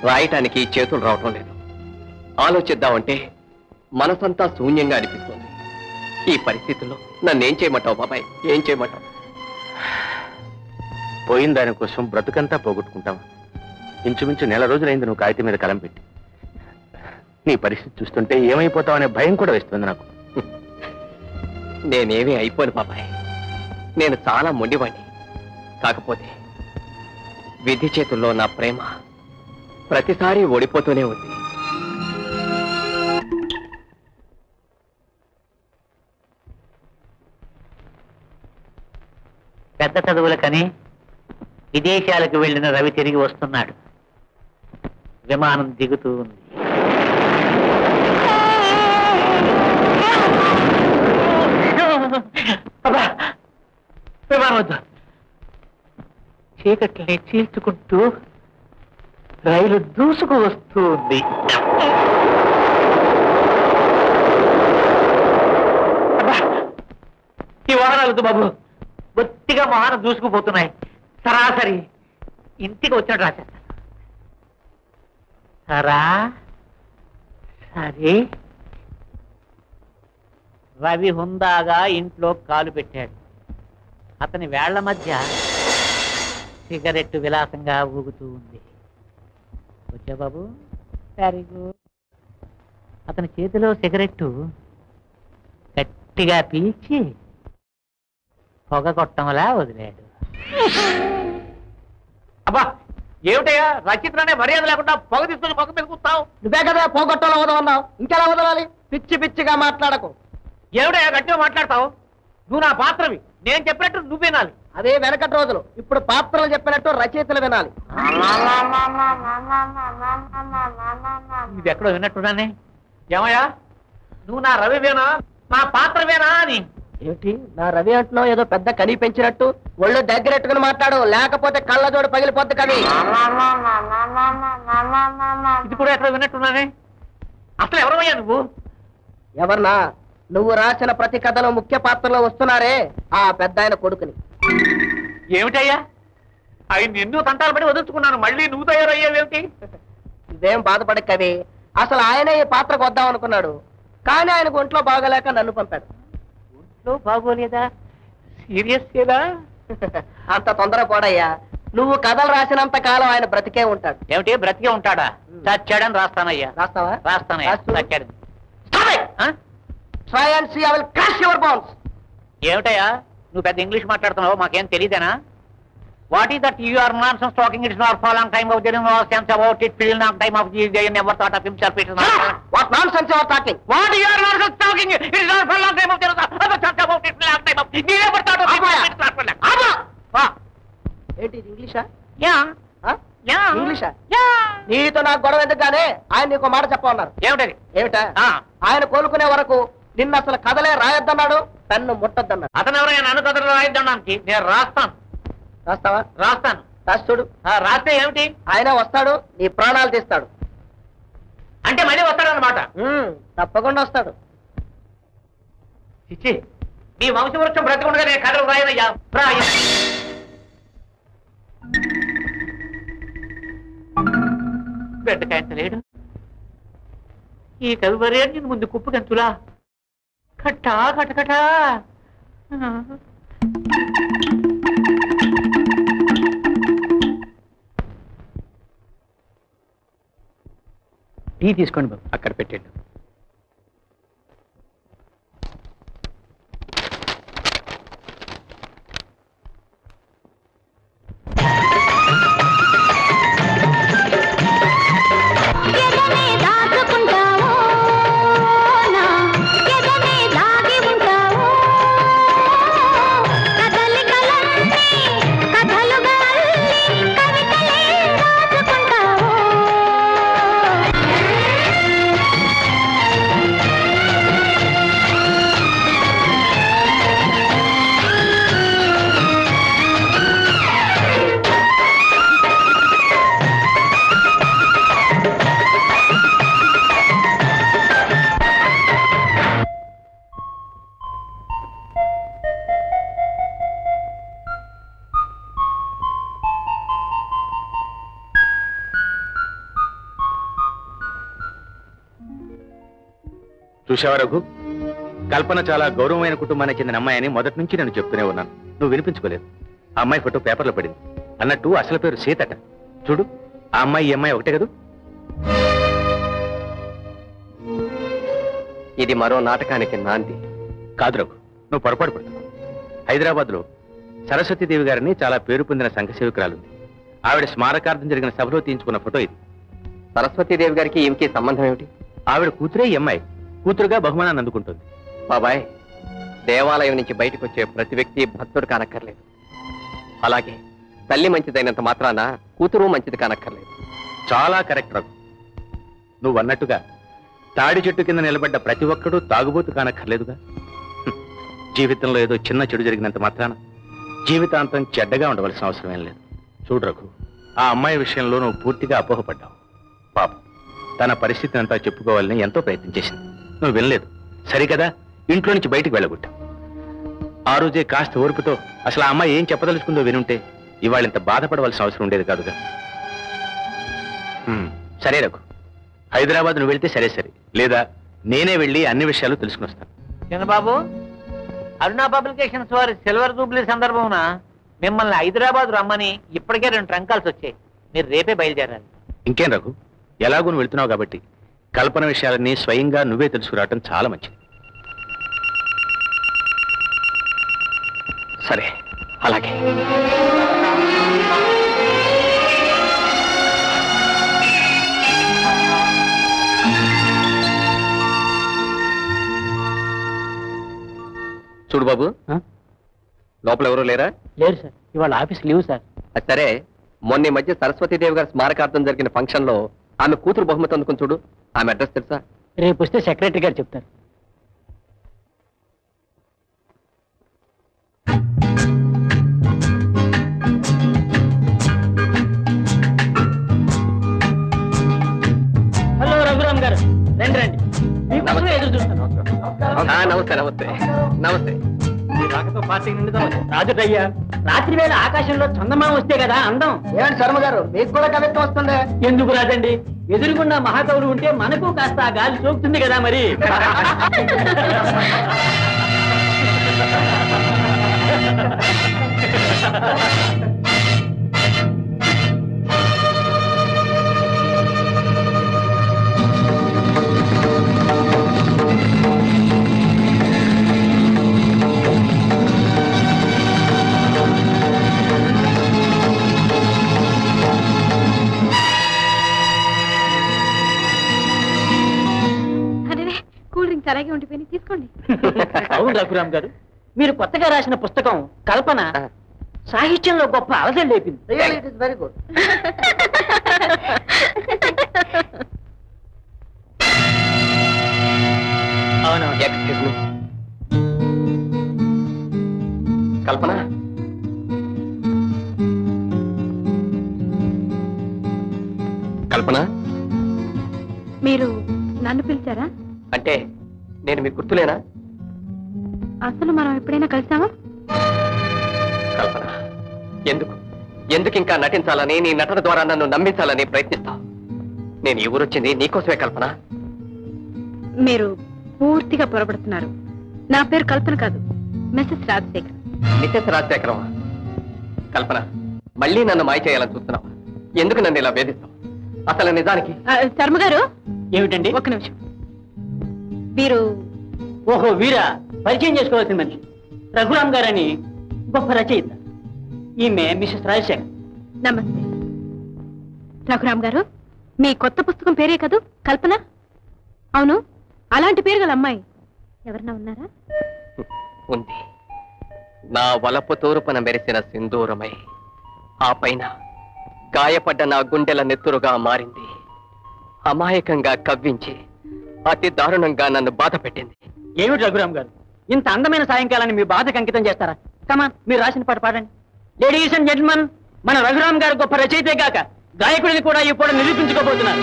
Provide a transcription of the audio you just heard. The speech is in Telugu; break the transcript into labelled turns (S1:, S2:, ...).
S1: రాయటానికి చేతులు రావటం లేదు. ఆలోచిద్దామంటే మనసంతా శూన్యంగా అనిపిస్తుంది. ఈ పరిస్థితుల్లో నన్నేం చేయమంటావు బాబాయ్? ఏం చేయమంటావు?
S2: పోయిన దానికోసం బ్రతుకంతా పోగొట్టుకుంటావా? ఇంచుమించు నెల రోజులైంది నువ్వు కాగితం మీద కలం పెట్టి. నీ పరిస్థితి చూస్తుంటే ఏమైపోతావు అనే భయం కూడా వేస్తుంది నాకు.
S1: నేనేమీ అయిపోను బాబాయ్. నేను చాలా మొండివాణ్ణి. కాకపోతే విధి చేతుల్లో నా ప్రేమ ప్రతిసారి ఓడిపోతూనే ఉంది.
S3: పెద్ద చదువులకని విదేశాలకు వెళ్లిన రవి తిరిగి వస్తున్నాడు. విమానం దిగుతూ ఉంది. విమానం వద్దు. చీకట్లని చీల్చుకుంటూ రైలు దూసుకు వస్తూ ఉంది. ఈ వాహనాలు వద్దు బాబు. బొత్తిగా వాహనం దూసుకుపోతున్నాయి. సరాసరి ఇంటికి వచ్చినట్టు రాసేస్తాను. సరా సరే. రవి హుందాగా ఇంట్లో కాలు పెట్టాడు. అతని వేళ్ల మధ్య సిగరెట్టు విలాసంగా ఊగుతూ ఉంది. వచ్చా బాబు? Very good. అతని చేతిలో సిగరెట్టు గట్టిగా పీల్చి పొగ కొట్టంలా వదిలాడు. అబ్బా ఏమిటయ్యా, రచిత్రనే మర్యాద లేకుండా పొగ తీసుకుని పొగ మీద కూర్తావు?
S4: నువ్వే కదా పోగొట్టాలో వదలన్నావు, ఇంకెలా వదలాలి? పిచ్చి పిచ్చిగా మాట్లాడకు.
S3: ఏమిటయ్యా గట్టిగా మాట్లాడతావు? నువ్వు నా పాత్రవి, నేను చెప్పినట్టు నువ్వు వినాలి.
S4: అదే వెనకటి రోజులు. ఇప్పుడు పాత్రలు చెప్పినట్టు రచయితలు వినాలి.
S3: ఇది ఎక్కడో విన్నట్టున్నానే. ఏమయ్యా, నువ్వు నా రవివేనా, నా పాత్రవేనా అని?
S4: ఏమిటి నా రవి అంటున్నావు? ఏదో పెద్ద కని పెంచినట్టు ఒళ్ళు దగ్గరెట్టుకుని మాట్లాడు, లేకపోతే కళ్ళజోడు పగిలిపోద్ది కవి.
S3: ఇది కూడా ఎక్కడ విన్నట్టున్నానే. అసలు ఎవరమయ్యా నువ్వు?
S4: ఎవరన్నా? నువ్వు రాసిన ప్రతి కథలో ముఖ్య పాత్రలో వస్తున్నారే ఆ పెద్ద ఆయన కొడుకుని.
S3: ఏమిటయ్యా, ఆయన ఎన్నో తంటాలు పడి వదులుచుకున్నాను, మళ్ళీ నువ్వు తయారయ్యావేమిటి?
S4: ఇదేం బాధపడే కవి. అసలు ఆయనే ఈ పాత్రకు వద్దాం అనుకున్నాడు, కానీ ఆయనకు ఒంట్లో బాగలేక నన్ను పంపాడు.
S3: ఒంట్లో బాగోలేదా? సీరియస్ ఏదా?
S4: అంత తొందర పోడయ్యా. నువ్వు కథలు రాసినంత కాలం ఆయన బ్రతికే ఉంటాడు.
S3: ఏమిటి బ్రతికే ఉంటాడా? చచ్చాడని రాస్తానయ్యా.
S4: రాస్తావా?
S3: రాస్తానయ్యా. చచ్చాడని.
S4: Try and see, I will crush your bones.
S3: ఏమిటయ్యా నువ్వు పెద్ద ఇంగ్లీష్ మాట్లాడుతున్నావు, మాకేం తెలియదేనా? What is that you are nonsense talking? It's not for long time of there no sense about it. Feel not time of the never thought of himself. It is not.
S4: What nonsense you are talking?
S3: What you are nonsense talking? It is not for long time of there no sense about it. Long time of the never thought of himself.
S4: ఏంటి ఇది ఇంగ్లీషా?
S3: Yeah yeah
S4: ఇంగ్లీషా?
S3: యా.
S4: నీతో నాకు గొడవ ఎందుకుగానే ఆయన నీకు మాట చెప్పమన్నారు.
S3: ఏమిటది?
S4: ఏమిటా? ఆయన కోలుకునే వరకు నిన్ను అసలు కథలే రాయొద్దన్నాడు, పెన్ను ముట్టొద్దన్నాడు.
S3: అతను ఎవరైనా నన్ను కథలు రాయిద్దడానికి? నేను రాస్తాను.
S4: రాస్తావా?
S3: రాస్తాను.
S4: రాస్తుడు.
S3: రాస్తే ఏమిటి?
S4: ఆయన వస్తాడు, నీ ప్రాణాలు తీస్తాడు.
S3: అంటే మళ్ళీ వస్తాడన్నమాట?
S4: తప్పకుండా వస్తాడు.
S3: ఇచ్చి నీ వంశవృక్షం బ్రతకుండగా నేను కథలు రాయనయ్యా. బిడ్డకాయంత లేడు ఈ కవి వరేణ్యం ముందు కుప్పు గంతులా కట్టా కటకటా.
S1: టీ తీసుకోండి బాబు, అక్కడ పెట్టండి.
S2: చూసావా రఘు, కల్పన చాలా గౌరవమైన కుటుంబానికి చెందిన అమ్మాయి అని మొదటి నుంచి నేను చెప్తూనే ఉన్నాను. నువ్వు వినిపించుకోలేదు. ఆ అమ్మాయి ఫోటో పేపర్లో పడింది. అన్నట్టు అసలు పేరు సీతట. చూడు, ఆ అమ్మాయి ఈ అమ్మాయి ఒకటే కదూ?
S1: ఇది మరో నాటకానికి నాంది.
S2: కాదు రఘు, నువ్వు పొరపాటు పడుతున్నావు. హైదరాబాద్లో సరస్వతీదేవి గారిని చాలా పేరు పొందిన సంఘ సేవకురాలుంది. ఆవిడ స్మారకార్థం జరిగిన సభలో తీయించుకున్న ఫోటో ఇది.
S1: సరస్వతీదేవి గారికి ఈమెకి సంబంధం ఏమిటి?
S2: ఆవిడ కూతురే ఈ అమ్మాయి. కూతురుగా బహుమానాన్ని అందుకుంటుంది.
S1: బాబాయ్, దేవాలయం నుంచి బయటకు వచ్చే ప్రతి వ్యక్తి భక్తుడు కానక్కర్లేదు. అలాగే తల్లి మంచిదైనంత మాత్రాన కూతురు మంచిది కానక్కర్లేదు.
S2: చాలా కరెక్ట్ రఘు. నువ్వు అన్నట్టుగా తాడి చెట్టు కింద నిలబడ్డ ప్రతి ఒక్కడూ తాగుబోతు కానక్కర్లేదుగా. జీవితంలో ఏదో చిన్న చెడు జరిగినంత మాత్రాన జీవితాంతం చెడ్డగా ఉండవలసిన అవసరం ఏం లేదు. చూడు రఘు, ఆ అమ్మాయి విషయంలో నువ్వు పూర్తిగా అపోహపడ్డావు. పాపం, తన పరిస్థితిని అంతా చెప్పుకోవాలని ఎంతో ప్రయత్నం చేసింది. నువ్వు వినలేదు. సరికదా, ఇంట్లో నుంచి బయటికి వెళ్ళగొట్టావు. ఆ రోజే కాస్త ఓర్పుతో అసలు ఆ అమ్మాయి ఏం చెప్పదలుచుకుందో వినుంటే ఇవాళ ఇంత బాధపడవలసిన అవసరం ఉండేది కాదుగా. సరే రఘు, హైదరాబాద్ నువ్వు వెళ్తే సరే సరే, లేదా నేనే వెళ్ళి అన్ని విషయాలు తెలుసుకుని వస్తాను.
S3: చిన్నబాబు, అరుణ పబ్లికేషన్స్ వారి సిల్వర్ జూబ్లీ సందర్భమున మిమ్మల్ని హైదరాబాద్ రమ్మని ఇప్పటికే 2 ట్రంకాల్స్ వచ్చాయి. మీరు రేపే బయలుదేరాలి.
S2: ఇంకేం రఘు, ఎలాగూ నువ్వు వెళ్తున్నావు కాబట్టి కల్పన విషయాలన్నీ స్వయంగా నువ్వే తెలుసుకురావటం చాలా మంచిది.
S1: సరే, అలాగే. చూడు బాబు, లోపల ఎవరూ లేరా?
S3: లేదు సార్, ఇవాళ ఆఫీస్ లీవ్ సార్.
S1: అది సరే, మొన్న ఈ మధ్య సరస్వతీదేవి గారి స్మారకార్థం జరిగిన ఫంక్షన్ లో ఆమె కూతురు బహుమతి అందుకుని చూడు. ఆమె అడ్రస్ తెలుసా?
S3: రేపు వస్తే సెక్రటరీ గారు చెప్తారు. హలో రఘురామ్ గారు, రండి రండి. మీకోసమే ఎదురు చూస్తాను.
S1: నమస్తే నమస్తే నమస్తే.
S3: రాకతో పార్టీ రాజుటయ్యా, రాత్రి వేళ ఆకాశంలో చందమామ వస్తే కదా అందం.
S4: ఏమండి శర్మ గారు, మీకు కూడా కవిత్వం వస్తుంది?
S3: ఎందుకు రాదండి, ఎదురుగున్న మహాకవులు ఉంటే మనకు కాస్త ఆ గాలి సోకుతుంది కదా మరి.
S5: అలాగే ఉండిపోయి తీసుకోండి.
S3: అవును రఘురామ్ గారు, మీరు కొత్తగా రాసిన పుస్తకం కల్పన సాహిత్యంలో గొప్ప అలజడి లేపింది.
S4: Very good.
S3: అవునవును.
S1: Excuse me, Kalpana. కల్పన,
S5: మీరు నన్ను పిలిచారా?
S1: అంటే నేను మీకు గుర్తులేనా?
S5: అసలు మనం ఎప్పుడైనా కలిసామా?
S1: కల్పన, ఎందుకు ఎందుకు ఇంకా నటించాలని, నీ నటన ద్వారా నన్ను నమ్మించాలని ప్రయత్నిస్తావు? నేను ఈ ఊరొచ్చింది నీకోసమే కల్పన.
S5: మీరు పూర్తిగా పొరపడుతున్నారు. నా పేరు కల్పన కాదు, మిసెస్ రాజశేఖర్.
S1: మిసెస్ రాజశేఖరం? కల్పన, మళ్ళీ నన్ను మాయ చేయాలని చూస్తున్నావు. ఎందుకు నన్ను ఇలా వేధిస్తావు? అసలు నిజానికి
S5: శర్మ గారు,
S3: ఏమిటండి?
S5: ఒక్క నిమిషం. వీరు
S3: ఓహో, వీరా పరిచయం చేసుకోవాల్సిన మనిషి. రఘురామ్ గారని గొప్ప రచయిత. ఈమె మిసెస్ రాజశేఖర్.
S5: నమస్తే. రఘురామ్ గారు, మీ కొత్త పుస్తకం పేరే కదూ కల్పన? అవును, అలాంటి పేరు గల అమ్మాయి ఎవరన్నా ఉన్నారా?
S1: ఉంది. నా వలపు తూరుపున మెరిసిన సింధూరమై ఆ పైన గాయపడ్డ నా గుండెల నెత్తురుగా మారింది. అమాయకంగా కవ్వించి అతి దారుణంగా నన్ను బాధ పెట్టింది.
S3: ఏమిటి రఘురామ్ గారు, ఇంత అందమైన సాయంకాలాన్ని మీ బాధకు అంకితం చేస్తారా? కమాన్, మీరు రాసిన పాట పాడండి. లేడీస్ అండ్ జెంట్మెన్, మన రఘురామ్ గారు గొప్ప రచయితే గాక గాయకుడిని కూడా ఈ పూట నిరూపించుకోబోతున్నారు.